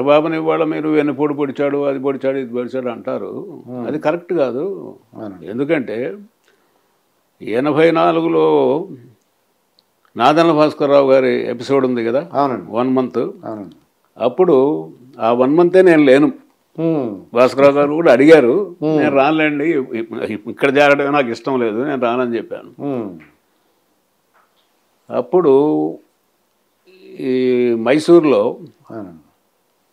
బాబుని ఇవాళ మీరు వెన్నుపోటు పొడిచాడు, అది పొడిచాడు, ఇది పొడిచాడు అంటారు. అది కరెక్ట్ కాదు. ఎందుకంటే 84లో నాదెండ్ల భాస్కర్రావు గారి ఎపిసోడ్ ఉంది కదా, 1 మంత్. అప్పుడు ఆ 1 మంతే నేను లేను. భాస్కర్రావు గారు కూడా అడిగారు, నేను రానులేండి, ఇక్కడ చేరడమే నాకు ఇష్టం లేదు, నేను రానని చెప్పాను. అప్పుడు ఈ మైసూర్లో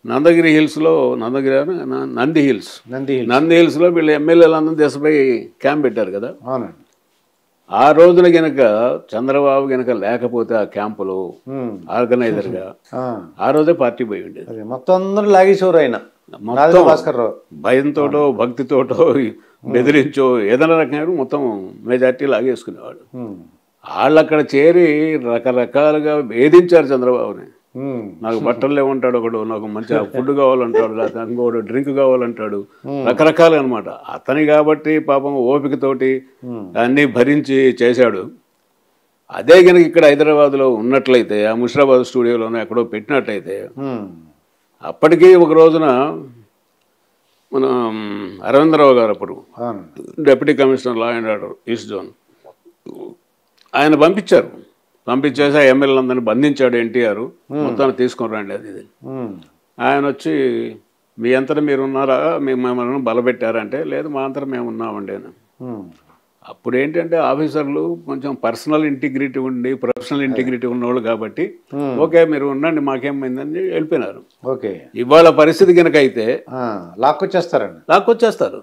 నందగిరి హిల్స్లో, నంది హిల్స్లో వీళ్ళు ఎమ్మెల్యేలందరూ దేశపై క్యాంప్ పెట్టారు కదా. ఆ రోజున గనక చంద్రబాబు గనక లేకపోతే ఆ క్యాంపులో ఆర్గనైజర్గా ఆ రోజే పార్టీ పోయి ఉండేది. మొత్తం అందరూ లాగేసేవారు. ఆయన భయంతోటో భక్తితోటో బెదిరించో ఏదైనా రకంగా మొత్తం మెజార్టీ లాగేసుకునేవాడు. వాళ్ళు అక్కడ చేరి రకరకాలుగా వేధించారు చంద్రబాబుని. నాకు బట్టలు లేవంటాడు ఒకడు, నాకు మంచిగా ఫుడ్ కావాలంటాడు, లేకపోతే ఇంకోడు డ్రింక్ కావాలంటాడు, రకరకాలు అనమాట. అతని కాబట్టి పాపం ఓపికతోటి అన్నీ భరించి చేశాడు. అదే కనుక ఇక్కడ హైదరాబాద్లో ఉన్నట్లయితే, ఆ ముషిరాబాద్ స్టూడియోలోనే ఎక్కడో పెట్టినట్లయితే, అప్పటికీ ఒక రోజున మన అరవిందరావు గారు అప్పుడు deputy commissioner law and order east zone, ఆయన పంపించేసి ఆ ఎమ్మెల్యేలందరినీ బంధించాడు ఎన్టీఆర్. మొత్తాన్ని తీసుకొని రండి అది ఇది. ఆయన వచ్చి మీ అంతటా మీరు ఉన్నారా, మిమ్మల్ని బలపెట్టారంటే, లేదు మా అంతటా మేము ఉన్నామండి అని. అప్పుడు ఏంటంటే ఆఫీసర్లు కొంచెం పర్సనల్ ఇంటిగ్రిటీ ఉండి ప్రొఫెషనల్ ఇంటిగ్రిటీ ఉన్నవాళ్ళు కాబట్టి ఓకే మీరు ఉండండి మాకేమైందని వెళ్ళిపోయినారు. ఇవాళ పరిస్థితి కనుక అయితే లాక్కొచ్చేస్తారు.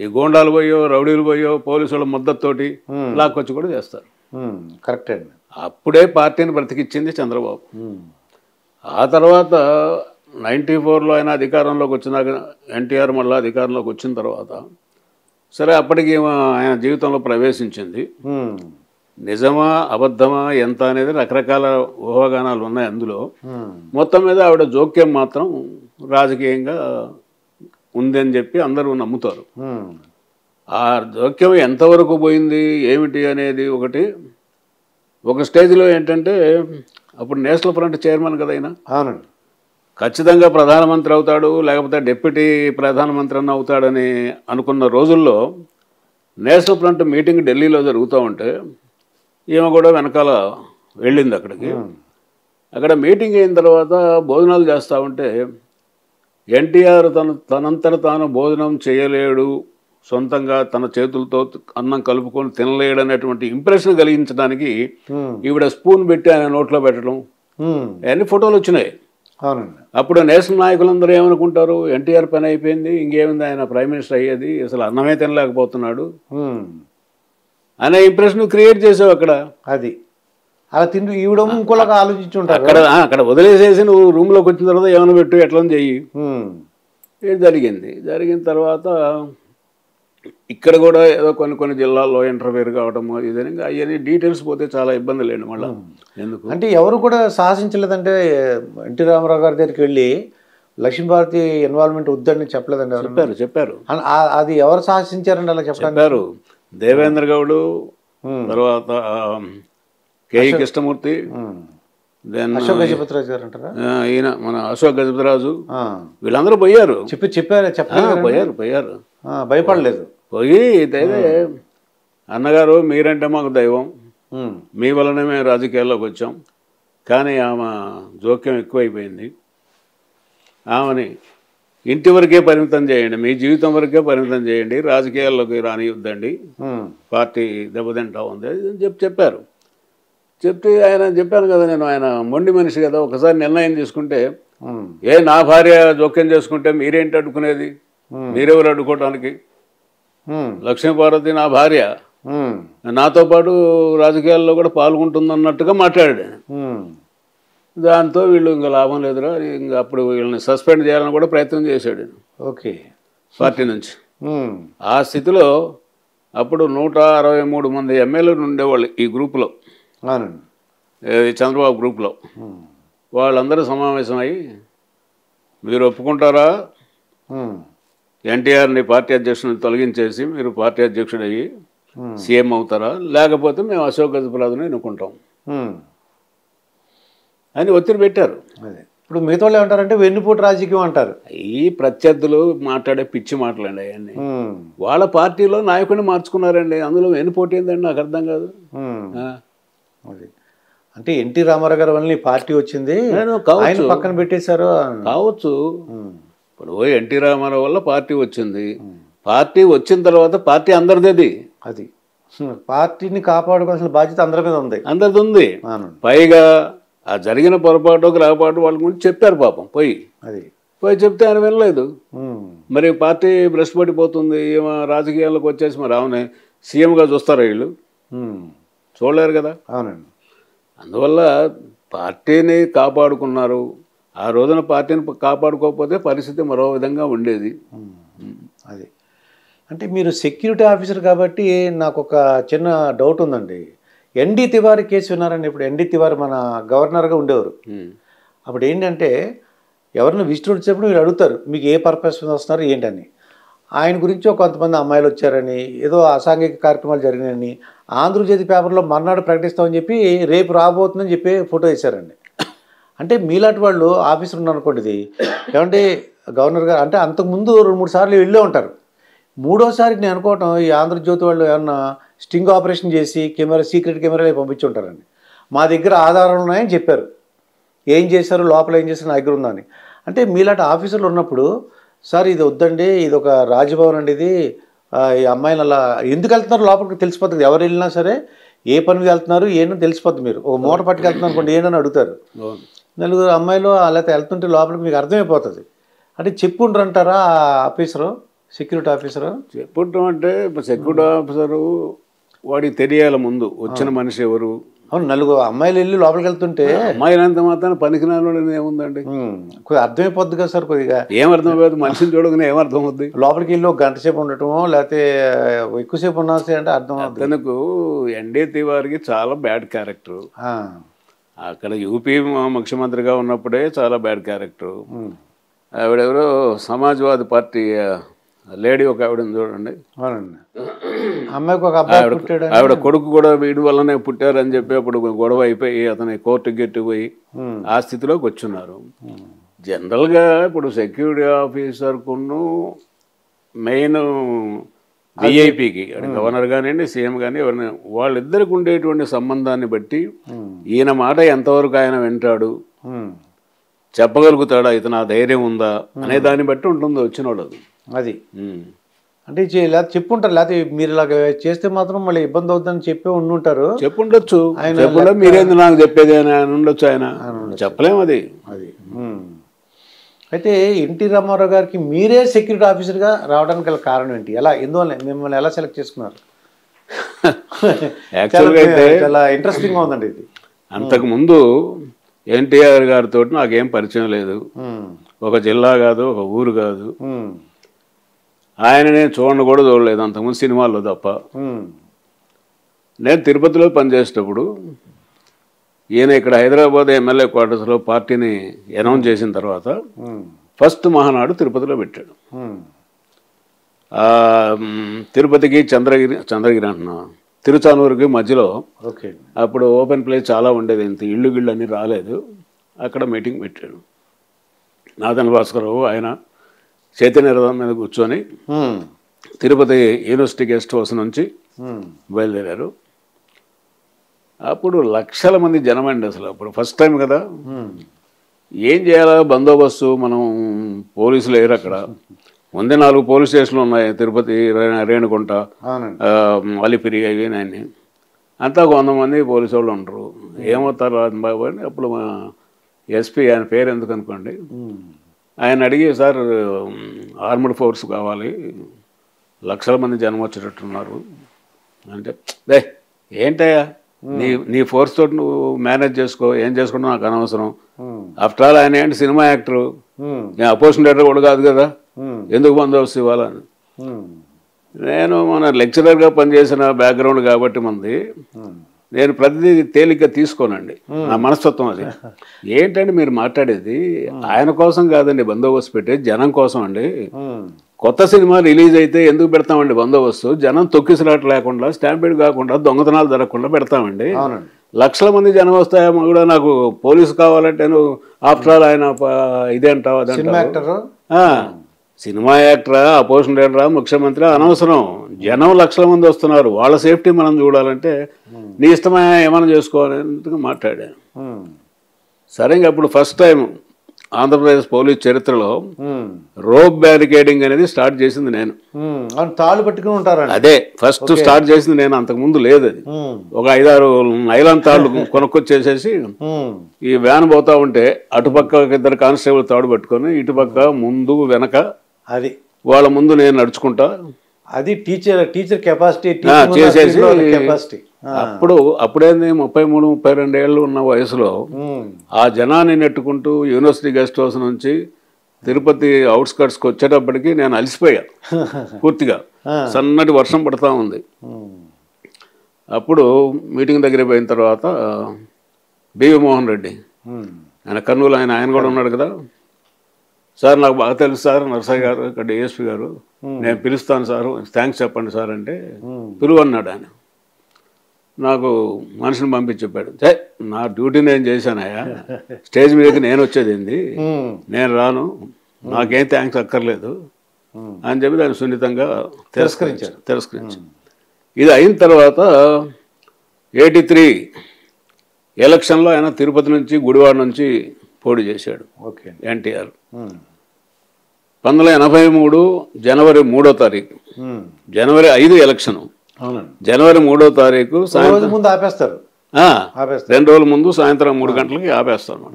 ఈ గోండాలు పోయో రౌడీలు పోయో పోలీసుల మద్దతుతోటి లాక్కొచ్చి కూడా చేస్తారు. కరెక్ట్ అండి. అప్పుడే పార్టీని బ్రతికిచ్చింది చంద్రబాబు. ఆ తర్వాత 94లో ఆయన అధికారంలోకి వచ్చినాక, ఎన్టీఆర్ మళ్ళీ అధికారంలోకి వచ్చిన తర్వాత సరే అప్పటికి ఆయన జీవితంలో ప్రవేశించింది. నిజమా అబద్ధమా ఎంత అనేది రకరకాల ఊహాగానాలు ఉన్నాయి అందులో. మొత్తం మీద ఆవిడ జోక్యం మాత్రం రాజకీయంగా ఉందని చెప్పి అందరూ నమ్ముతారు. ఆ జోక్యం ఎంతవరకు పోయింది ఏమిటి అనేది ఒక స్టేజ్లో ఏంటంటే, అప్పుడు నేషనల్ ఫ్రంట్ చైర్మన్ కదా ఆయన. అవునండి. ఖచ్చితంగా ప్రధానమంత్రి అవుతాడు, లేకపోతే డిప్యూటీ ప్రధానమంత్రి అన్న అవుతాడని అనుకున్న రోజుల్లో నేషనల్ ఫ్రంట్ మీటింగ్ ఢిల్లీలో జరుగుతూ ఉంటే ఈమె కూడా వెనకాల వెళ్ళింది అక్కడికి. అక్కడ మీటింగ్ అయిన తర్వాత భోజనాలు చేస్తూ ఉంటే ఎన్టీఆర్ తనంతట తాను భోజనం చేయలేడు, సొంతంగా తన చేతులతో అన్నం కలుపుకొని తినలేడు అనేటువంటి ఇంప్రెషన్ కలిగించడానికి ఈవిడ స్పూన్ పెట్టి ఆయన నోట్లో పెట్టడం, అన్ని ఫోటోలు వచ్చినాయి. అప్పుడు నేషనల్ నాయకులందరూ ఏమనుకుంటారు, ఎన్టీఆర్ పని అయిపోయింది, ఇంకేముంది ఆయన ప్రైమ్ మినిస్టర్ అయ్యేది, అసలు అన్నమే తినలేకపోతున్నాడు అనే ఇంప్రెషన్ క్రియేట్ చేసావు అక్కడ. అది అలా తింటూ ఈవిడ ఇంకోలాగా ఆలోచించుంటారు. అక్కడ వదిలేసేసి నువ్వు రూమ్లోకి వచ్చిన తర్వాత ఏమైనా పెట్టు ఎట్లా చెయ్యి. ఇది జరిగిన తర్వాత ఇక్కడ కూడా ఏదో కొన్ని జిల్లాల్లో ఇంటర్ఫేర్ కావటము ఇదని అవన్నీ డీటెయిల్స్ పోతే చాలా ఇబ్బంది లేండి మళ్ళీ. ఎందుకు అంటే ఎవరు కూడా సాహసించలేదంటే, ఎన్టీ రామారావు గారి దగ్గరికి వెళ్ళి లక్ష్మీభారతి ఇన్వాల్వ్మెంట్ వద్దని చెప్పలేదండి. చెప్పారు. అది ఎవరు సాహసించారండి అలా చెప్పారు? దేవేంద్ర గౌడ్, తర్వాత కేఈ కృష్ణమూర్తి, అశోక్ గజపతిరాజు గారు అంటారా, ఈయన మన అశోక్ గజపతిరాజు, వీళ్ళందరూ పోయారు. పోయారు భయపడలేదు. పోయి అయితే అన్నగారు మీరంటే మాకు దైవం, మీ వల్లనే మేము రాజకీయాల్లోకి వచ్చాం, కానీ ఆమె జోక్యం ఎక్కువైపోయింది, ఆమెని ఇంటి వరకే పరిమితం చేయండి, మీ జీవితం వరకే పరిమితం చేయండి, రాజకీయాల్లోకి రానియొద్దండి, పార్టీ దెబ్బతింటా ఉంది అని చెప్పారు. చెప్తే ఆయన చెప్పాను కదా నేను, ఆయన మొండి మనిషి కదా, ఒకసారి నిర్ణయం తీసుకుంటే నా భార్య జోక్యం చేసుకుంటే మీరేంటి అడ్డుకునేది, మీరెవరు అడ్డుకోవటానికి, లక్ష్మీపార్వతి నా భార్య, నాతో పాటు రాజకీయాల్లో కూడా పాల్గొంటుందన్నట్టుగా మాట్లాడాడు. దాంతో వీళ్ళు ఇంకా లాభం లేదురా, ఇంకా అప్పుడు వీళ్ళని సస్పెండ్ చేయాలని కూడా ప్రయత్నం చేశాడు పార్టీ నుంచి. ఆ స్థితిలో అప్పుడు 163 మంది ఎమ్మెల్యేలు ఉండేవాళ్ళు ఈ గ్రూపులో, చంద్రబాబు గ్రూప్లో. వాళ్ళందరూ సమావేశమై మీరు ఒప్పుకుంటారా ఎన్టీఆర్ని పార్టీ అధ్యక్షుడిని తొలగించేసి మీరు పార్టీ అధ్యక్షుడు అయ్యి సీఎం అవుతారా, లేకపోతే మేము అశోక్ గజపతిరాజుని ఎన్నుకుంటాం అని ఒత్తిడి పెట్టారు. ఇప్పుడు మిగతా వాళ్ళు ఏమంటారంటే వెన్నుపోటు రాజకీయం అంటారు. ఈ ప్రత్యర్థులు మాట్లాడే పిచ్చి మాటలండి అవన్నీ. వాళ్ళ పార్టీలో నాయకుడిని మార్చుకున్నారండి, అందులో వెన్నుపోటు ఏందండి నాకు అర్థం కాదు. అది అంటే ఎన్టీ రామారావు గారి వల్ల పార్టీ వచ్చింది, ఆయన పక్కన పెట్టేశారు కావచ్చు. ఇప్పుడు ఎన్టీ రామారావు వల్ల పార్టీ వచ్చింది, పార్టీ వచ్చిన తర్వాత పార్టీ అందరిది. అది పార్టీని కాపాడుకోవాల్సిన బాధ్యత అందరి మీద ఉంది, అందరిది ఉంది. పైగా ఆ జరిగిన పొరపాటు గ్రహపాటు వాళ్ళ గురించి చెప్పారు పాపం, పోయి చెప్తే ఆయన వినలేదు. మరి పార్టీ భ్రష్టు పడిపోతుంది, రాజకీయాల్లోకి వచ్చేసి మరి అవునే సీఎంగా చూస్తారా వీళ్ళు? చూడలేరు కదా. అవునండి. అందువల్ల పార్టీని కాపాడుకున్నారు. ఆ రోజున పార్టీని కాపాడుకోకపోతే పరిస్థితి మరో విధంగా ఉండేది. అది అంటే మీరు సెక్యూరిటీ ఆఫీసర్ కాబట్టి నాకు ఒక చిన్న డౌట్ ఉందండి. ఎన్డీ తివారీ కేసు విన్నారండి? ఇప్పుడు ఎన్డీ తివారీ మన గవర్నర్గా ఉండేవారు. అప్పుడు ఏంటంటే ఎవరైనా విజిటర్ వచ్చేప్పుడు మీరు అడుగుతారు మీకు ఏ పర్పస్ మీద వస్తున్నారు ఏంటని. ఆయన గురించి కొంతమంది అమ్మాయిలు వచ్చారని, ఏదో అసాంఘిక కార్యక్రమాలు జరిగినాయని ఆంధ్రజ్యోతి పేపర్లో మర్నాడు ప్రకటిస్తామని చెప్పి రేపు రాబోతుందని చెప్పి ఫోటో వేశారండి. అంటే మీలాంటి వాళ్ళు ఆఫీసర్ ఉన్నారనుకోండి, ఇది ఏమంటే గవర్నర్ గారు అంటే అంతకుముందు 2-3 సార్లు వెళ్ళే ఉంటారు. మూడోసారికి నేను అనుకోవటం ఈ ఆంధ్రజ్యోతి వాళ్ళు ఏమన్నా స్టింగ్ ఆపరేషన్ చేసి సీక్రెట్ కెమెరాలు పంపించి ఉంటారండి. మా దగ్గర ఆధారాలు ఉన్నాయని చెప్పారు. ఏం చేశారు, లోపల ఏం చేశారు నా దగ్గర ఉందని. అంటే మీలాంటి ఆఫీసర్లు ఉన్నప్పుడు సార్ ఇది వద్దండి, ఇది ఒక రాజభవన్ అండి, ఇది ఈ అమ్మాయిని అలా ఎందుకు వెళ్తున్నారు లోపలికి తెలిసిపోతుంది. ఎవరు వెళ్ళినా సరే ఏ పని మీద వెళ్తున్నారు ఏంటో తెలిసిపోద్ది. మీరు ఒక మూట పట్టుకెళ్తున్నారు అనుకోండి ఏంటని అడుగుతారు. 4 అమ్మాయిలు అలా వెళ్తుంటే లోపలికి మీకు అర్థమైపోతుంది. అంటే చెప్పుండ్రు అంటారా ఆఫీసరు, సెక్యూరిటీ ఆఫీసరు? చెప్పుంటాం అంటే సెక్యూరిటీ ఆఫీసరు వాడికి తెలియాలి ముందు వచ్చిన మనిషి ఎవరు. అవును, 4 అమ్మాయిలు వెళ్ళి లోపలికి వెళ్తుంటే అమ్మాయిలంత మాత్రం పనికినాలో ఏముందండి, కొద్దిగా అర్థమైపోద్ది కదా సార్. కొద్దిగా ఏమర్థమైపోతుంది, మనిషిని చూడగానే ఏమర్థం అవుద్ది. లోపలికి వెళ్ళి 1 గంట సేపు ఉండటమో లేకపోతే ఎక్కువసేపు ఉన్నా అంటే అర్థం అవుతుంది. తనకు ఎన్డీ తివారికి చాలా బ్యాడ్ క్యారెక్టర్. అక్కడ యూపీ ముఖ్యమంత్రిగా ఉన్నప్పుడే చాలా బ్యాడ్ క్యారెక్టర్. ఆవిడెవరో సమాజ్వాదీ పార్టీ లేడీ ఒక ఆవిడ చూడండి, అమ్మాయికి ఒక అబ్బాయి పుట్టాడు, ఆవిడ కొడుకు కూడా వీడి వల్లనే పుట్టారని చెప్పి అప్పుడు గొడవ అయిపోయి అతని కోర్టుకి గెట్టిపోయి ఆ స్థితిలోకి వచ్చున్నారు. జనరల్గా ఇప్పుడు సెక్యూరిటీ ఆఫీసర్కును మెయిన్ విఐపికి గవర్నర్ కానివ్వండి సీఎం కానీ ఎవరైనా వాళ్ళిద్దరికి ఉండేటువంటి సంబంధాన్ని బట్టి ఈయన మాట ఎంతవరకు ఆయన వింటాడు, చెప్పగలుగుతాడా, ఇతను ఆ ధైర్యం ఉందా అనే దాన్ని బట్టి ఉంటుంది వచ్చిన వాళ్ళది. అది అంటే లేకపోతే చెప్పుంటారు, లేకపోతే మీరు ఇలాగ చేస్తే మాత్రం మళ్ళీ ఇబ్బంది అవుతుందని చెప్పి ఉండుంటారు. చెప్పుండొచ్చు, మీరేంది నాకు చెప్పేది అని ఉండొచ్చు, ఆయన చెప్పలేము అది. అయితే ఎన్టీ రామారావు గారికి మీరే సెక్యూరిటీ ఆఫీసర్గా రావడానికి గల కారణం ఏంటి? ఎందువల్ల మిమ్మల్ని ఎలా సెలెక్ట్ చేసుకున్నారు? చాలా ఇంట్రెస్టింగ్గా ఉందండి ఇది. అంతకుముందు ఎన్టీఆర్ గారితో నాకేం పరిచయం లేదు, ఒక జిల్లా కాదు ఒక ఊరు కాదు, ఆయన నేను కూడా చూడలేదు అంతకుముందు సినిమాల్లో తప్ప. నేను తిరుపతిలో పనిచేసేటప్పుడు ఈయన ఇక్కడ హైదరాబాద్ ఎమ్మెల్యే క్వార్టర్స్లో పార్టీని అనౌన్స్ చేసిన తర్వాత ఫస్ట్ మహానాడు తిరుపతిలో పెట్టాడు. తిరుపతికి చంద్రగిరి అంటున్నా తిరుచానూరుకి మధ్యలో అప్పుడు ఓపెన్ ప్లేస్ చాలా ఉండేది, ఇంత ఇళ్ళు గిళ్ళు అని రాలేదు, అక్కడ మీటింగ్ పెట్టాడు. నాదన్ భాస్కరరావు ఆయన చైతన్య రథం మీద కూర్చొని తిరుపతి యూనివర్సిటీ గెస్ట్ హౌస్ నుంచి బయలుదేరారు. అప్పుడు లక్షల మంది జనం అండి, అసలు అప్పుడు ఫస్ట్ టైం కదా. ఏం చేయాలా బందోబస్తు, మనం పోలీసులు లేరు అక్కడ, ముందే 4 పోలీస్ స్టేషన్లు ఉన్నాయి, తిరుపతి, రేణుగుంట, అలిపిరి అవి నాయన్ని, అంతా 100 మంది పోలీసు వాళ్ళు ఉండరు. ఏమవుతారు బాబు అని అప్పుడు మా ఎస్పీ, ఆయన పేరు ఎందుకు అనుకోండి, ఆయన అడిగి సార్ ఆర్మడ్ ఫోర్స్ కావాలి, లక్షల మంది జనం వచ్చేటట్టున్నారు అంటే, దే ఏంటయ్యా నీ ఫోర్స్ తోటి నువ్వు మేనేజ్ చేసుకో, ఏం చేసుకుంటా నాకు అనవసరం. ఆఫ్టర్ ఆల్ ఆయన ఏంటి సినిమా యాక్టరు, నేను అపోజిషన్ డైరెక్టర్ కూడా కాదు కదా, ఎందుకు బందోబస్తు ఇవ్వాలని. నేను మన లెక్చరర్గా పనిచేసిన బ్యాక్గ్రౌండ్ కాబట్టి మంది నేను ప్రతిదీ తేలిగ్గా తీసుకోనండి, నా మనస్తత్వం అది. ఏంటంటే మీరు మాట్లాడేది ఆయన కోసం కాదండి బందోబస్తు పెట్టేది, జనం కోసం అండి. కొత్త సినిమా రిలీజ్ అయితే ఎందుకు పెడతామండి బందోబస్తు, జనం తొక్కిసలాట లేకుండా, స్టాంపీడ్ కాకుండా, దొంగతనాలు జరగకుండా పెడతామండి. లక్షల మంది జనం వస్తాయేమో కూడా నాకు పోలీసు కావాలంటే నువ్వు ఆఫ్టర్ ఆల్ ఆయన ఇదేంటావు సినిమా అదంటావు. యాక్టర్ సినిమా యాక్టరా, అపోజిషన్ లీడరా, ముఖ్యమంత్రి అనవసరం. జనం లక్షల మంది వస్తున్నారు, వాళ్ళ సేఫ్టీ మనం చూడాలంటే నీ ఇష్టమే ఏమైనా చేసుకోవాలని మాట్లాడాను. సరే, ఇంకా అప్పుడు ఫస్ట్ టైం ఆంధ్రప్రదేశ్ పోలీస్ చరిత్రలో రోప్ బ్యారికేడింగ్ అనేది స్టార్ట్ చేసింది నేను. తాళ్ళు పట్టుకుని ఉంటారు, అదే ఫస్ట్ స్టార్ట్ చేసింది నేను, అంతకుముందు లేదు అది. ఒక 5-6 నైలాన్ తాళ్ళు కొనుక్కొచ్చేసేసి ఈ వ్యాన్ పోతా ఉంటే అటుపక్క 2 కానిస్టేబుల్ తాడు పట్టుకొని ఇటుపక్క ముందు వెనక అది వాళ్ళ ముందు నేను నడుచుకుంటా అది టీచర్ కెపాసిటీ చేసేసి కెపాసిటీ. అప్పుడేంది 33-32 ఏళ్ళు ఉన్న వయసులో ఆ జనాన్ని నెట్టుకుంటూ యూనివర్సిటీ గెస్ట్ హౌస్ నుంచి తిరుపతి అవుట్స్కట్స్కి వచ్చేటప్పటికి నేను అలసిపోయా పూర్తిగా. సన్నటి వర్షం పడతా ఉంది. అప్పుడు మీటింగ్ దగ్గర పోయిన తర్వాత బివి మోహన్ రెడ్డి, ఆయన కర్నూలు, ఆయన కూడా ఉన్నాడు కదా, సార్ నాకు బాగా తెలుసు సార్, నర్సయ్య గారు ఇక్కడ డిఎస్పీ గారు, నేను పిలుస్తాను సార్, థ్యాంక్స్ చెప్పండి సార్ అంటే పిలువు అన్నాడు ఆయన. నాకు మనిషిని పంపించి చెప్పాడు, నా డ్యూటీ నేను చేశానయ్యా, స్టేజ్ మీదకి నేను వచ్చేది ఏంది, నేను రాను, నాకేం థ్యాంక్స్ అక్కర్లేదు అని చెప్పి దాన్ని సున్నితంగా తిరస్కరించారు. ఇది అయిన తర్వాత 83 ఎలక్షన్లో ఆయన తిరుపతి నుంచి గుడివాడ నుంచి పోటీ చేశాడు ఎన్టీఆర్. 1983 జనవరి 3వ తారీఖు, జనవరి 5 ఎలక్షన్, జనవరి 3వ తారీఖు ముందు ఆపేస్తారు, 2 రోజుల ముందు సాయంత్రం 3 గంటలకి ఆపేస్తాను.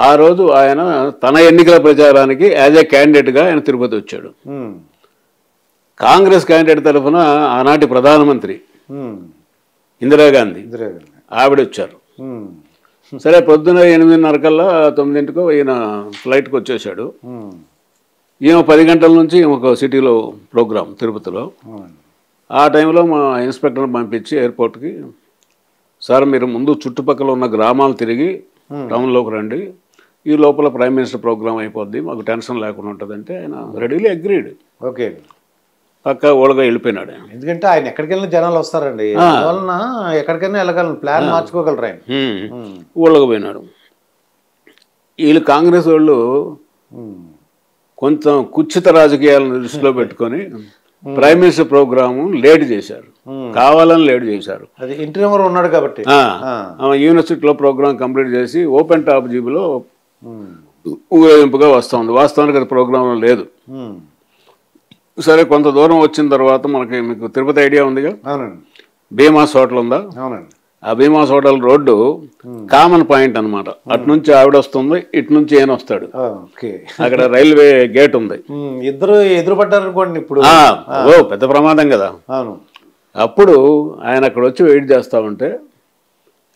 ఆ రోజు ఆయన తన ఎన్నికల ప్రచారానికి యాజ్ ఏ క్యాండిడేట్గా ఆయన తిరుపతి వచ్చాడు. కాంగ్రెస్ క్యాండిడేట్ తరఫున ఆనాటి ప్రధానమంత్రి ఇందిరాగాంధీ ఆవిడ వచ్చారు. సరే, పొద్దున 8:30 కల్లా 9 ఈయన ఫ్లైట్కి వచ్చేసాడు. ఈయన 10 గంటల నుంచి ఒక సిటీలో ప్రోగ్రాం తిరుపతిలో. ఆ టైంలో మా ఇన్స్పెక్టర్ని పంపించి ఎయిర్పోర్ట్కి, సార్ మీరు ముందు చుట్టుపక్కల ఉన్న గ్రామాలు తిరిగి టౌన్లోకి రండి, ఈ లోపల ప్రైమ్ మినిస్టర్ ప్రోగ్రామ్ అయిపోద్ది, మాకు టెన్షన్ లేకుండా ఉంటుందంటే ఆయన రెడీలీ అగ్రీడ్. పక్క ఓళ్ళగా వెళ్ళిపోయినాడు. ఎందుకంటే ఆయన ఎక్కడికి వెళ్ళిన జనాలు వస్తారండి, వలన ఎక్కడికైనా వెళ్ళగలను, ప్లాన్ మార్చుకోగలరు ఆయన. ఊళ్ళకి పోయినాడు. వీళ్ళు కాంగ్రెస్ వాళ్ళు కొంచెం కుచ్చిత రాజకీయాలను దృష్టిలో పెట్టుకొని ప్రైమ్ మినిస్టర్ ప్రోగ్రాము లేట్ చేశారు, కావాలని లేట్ చేశారు. అది ఇంటర్వ్యూ ఉన్నాడు కాబట్టి యూనివర్సిటీలో ప్రోగ్రామ్ కంప్లీట్ చేసి ఓపెన్ టాప్ జీబులో ఊరేగింపుగా వస్తుంది. వాస్తవానికి అది ప్రోగ్రాంలో లేదు. సరే, కొంత దూరం వచ్చిన తర్వాత మీకు తిరుపతి ఐడియా ఉందిగా, భీమాస్ హోటల్ ఉందా, ఆ Bhimas hotel road common point అనమాట. అటు నుంచి ఆవిడ వస్తుంది, ఇటు నుంచి ఈయన వస్తాడు. అక్కడ రైల్వే గేట్ ఉంది. ఇద్దరు ఎదురుపడ్డారు అనుకోండి, ఇప్పుడు పెద్ద ప్రమాదం కదా. అప్పుడు ఆయన అక్కడ వచ్చి వెయిట్ చేస్తా ఉంటే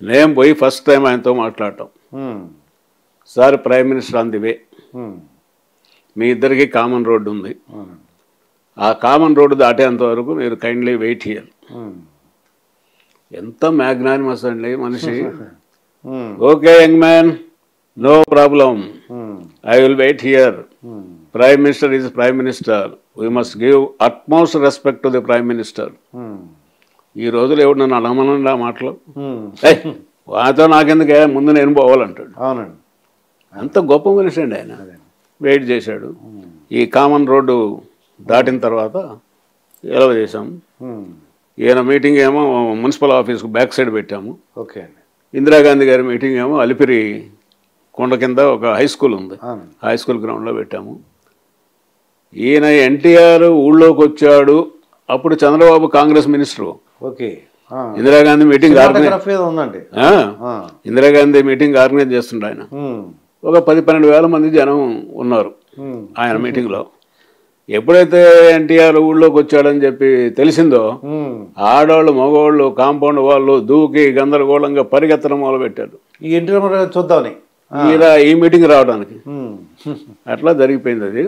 నేను పోయి ఫస్ట్ టైం ఆయనతో మాట్లాడటం, sir prime minister on the way, మీ ఇద్దరికి కామన్ రోడ్డు ఉంది, ఆ కామన్ రోడ్డు దాటేంత వరకు మీరు కైండ్లీ వెయిట్ హియర్. ఎంత మ్యాగ్నానిమస్ అండి మనిషి. Okay young man, no problem, I will wait here, prime minister is prime minister, we must give utmost respect to the prime minister. ఈ రోజులు ఎవడు నన్ను అడగమనండి ఆ మాటలు, వాతో నాకెందుకే, ముందు నేను పోవాలంటాడు. అవునండి, అంత గొప్ప మనిషి అండి ఆయన. వెయిట్ చేశాడు. ఈ కామన్ రోడ్డు దాటిన తర్వాత ఎలా చేసాం, ఈయన మీటింగ్ ఏమో మున్సిపల్ ఆఫీస్కు బ్యాక్ సైడ్ పెట్టాము. ఇందిరాగాంధీ గారి మీటింగ్ ఏమో అలిపిరి కొండ కింద ఒక హై స్కూల్ ఉంది, హై స్కూల్ గ్రౌండ్లో పెట్టాము. ఈయన ఎన్టీఆర్ ఊళ్ళోకి వచ్చాడు, అప్పుడు Chandrababu Congress minister. Indira Gandhi meeting Indira Gandhi meeting organise చేస్తుండే ఆయన. ఒక 10-12 వేల మంది జనం ఉన్నారు ఆయన మీటింగ్లో. ఎప్పుడైతే ఎన్టీఆర్ ఊళ్ళోకి వచ్చాడని చెప్పి తెలిసిందో ఆడవాళ్ళు మగవాళ్ళు కాంపౌండ్ వాళ్ళు దూకి గందరగోళంగా పరిగెత్తడం మొదలు పెట్టారు చూద్దామని ఈ మీటింగ్ రావడానికి. అట్లా జరిగిపోయింది. అది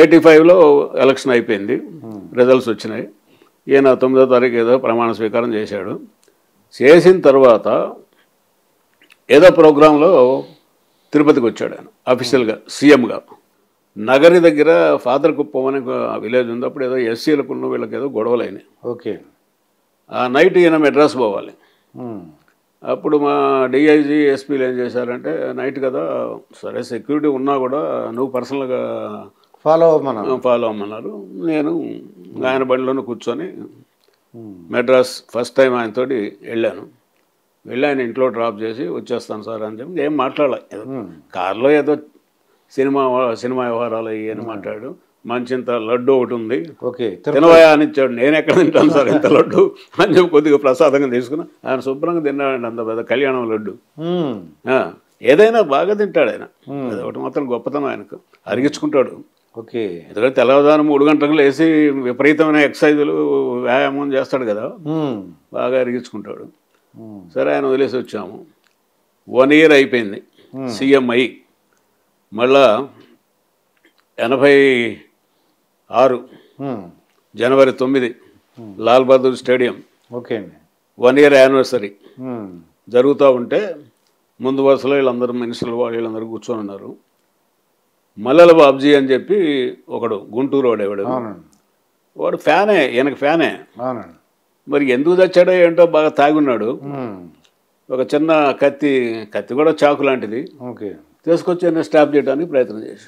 85లో ఎలక్షన్ అయిపోయింది, రిజల్ట్స్ వచ్చినాయి. ఈయన 9వ తారీఖు ఏదో ప్రమాణ స్వీకారం చేశాడు. చేసిన తర్వాత ఏదో ప్రోగ్రాంలో తిరుపతికి వచ్చాడు ఆయన అఫీషియల్గా సీఎంగా. నగరి దగ్గర ఫాదర్ కుప్పం అనే విలేజ్ ఉంది. అప్పుడు ఏదో ఎస్సీలకు ఉన్న వీళ్ళకి ఏదో గొడవలు అయినాయి. ఓకే. ఆ నైట్ ఈయన మెడ్రాస్ పోవాలి. అప్పుడు మా డిఐజీ ఎస్పీలు ఏం చేశారంటే నైట్ కదా సరే సెక్యూరిటీ ఉన్నా కూడా నువ్వు పర్సనల్గా ఫాలో అవ్వమన్నా. ఫాలో అమ్మన్నారు. నేను ఆయన బండిలోనే కూర్చొని మెడ్రాస్ ఫస్ట్ టైం ఆయనతోటి వెళ్ళాను. వెళ్ళి ఆయన ఇంట్లో డ్రాప్ చేసి వచ్చేస్తాను సార్ అని చెప్పి ఏం మాట్లాడలేదు. కారులో ఏదో సినిమా వ్యవహారాలు అయ్యి అని మాట్లాడు. మంచి ఇంత లడ్డు ఒకటి ఉంది, ఓకే తినవయా అని ఇచ్చాడు. నేను ఎక్కడ తింటాను సార్ ఇంత లడ్డు అని చెప్పి కొద్దిగా ప్రసాదంగా తీసుకున్నా. ఆయన శుభ్రంగా తిన్నాడండి అంత పెద్ద కళ్యాణం లడ్డు. ఏదైనా బాగా తింటాడు ఆయన. అది ఒకటి మాత్రం గొప్పతనం ఆయనకు. అరిగించుకుంటాడు. ఓకే. ఎందుకంటే తెల్లవారుజాము 3 గంటలకు లేచి విపరీతమైన ఎక్సర్సైజులు వ్యాయామం చేస్తాడు కదా, బాగా అరిగించుకుంటాడు. సరే ఆయన వదిలేసి వచ్చాము. 1 year అయిపోయింది సీఎం అయ్యి. మళ్ళా 86 జనవరి 9 లాల్ బహదూర్ స్టేడియం ఓకే అండి 1 year యానివర్సరీ జరుగుతూ ఉంటే ముందు వరుసలో వీళ్ళందరూ మినిస్టర్లు వీళ్ళందరూ కూర్చొని ఉన్నారు. మల్లెల బాబ్జీ అని చెప్పి ఒకడు గుంటూరు వాడేవాడు. వాడు ఫ్యానే, ఈయనకు ఫ్యానే. మరి ఎందుకు తెచ్చాడో ఏంటో బాగా తాగున్నాడు. ఒక చిన్న కత్తి కూడా చాకు లాంటిది తీసుకొచ్చి ఆయన స్టాప్ చేయడానికి ప్రయత్నం చేసి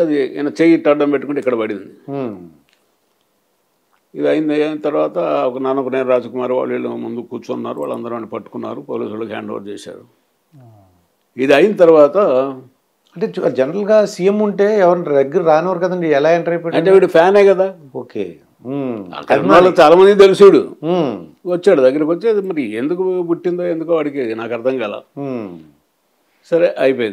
అది ఈయన చెయ్యి అడ్డం పెట్టుకుంటే ఇక్కడ పడింది. ఇది అయిన తర్వాత ఒక నాన్నకునేని రాజకుమార్ వాళ్ళు ముందు కూర్చున్నారు. వాళ్ళందరూ ఆయన పట్టుకున్నారు, పోలీసు వాళ్ళకి హ్యాండ్ ఓవర్ చేశారు. ఇది అయిన తర్వాత అంటే జనరల్గా సీఎం ఉంటే ఎవరిని దగ్గర రానివారు కదండి, ఎలా ఎంటర్ అయిపోయాడు అంటే వీడు ఫ్యానే కదా. ఓకే. చాలా మంది తెలుసుడు. వచ్చాడు దగ్గరికి వచ్చి మరి ఎందుకు పుట్టిందో ఎందుకో వాడికి నాకు అర్థం కాల. సరే అయిపోయింది.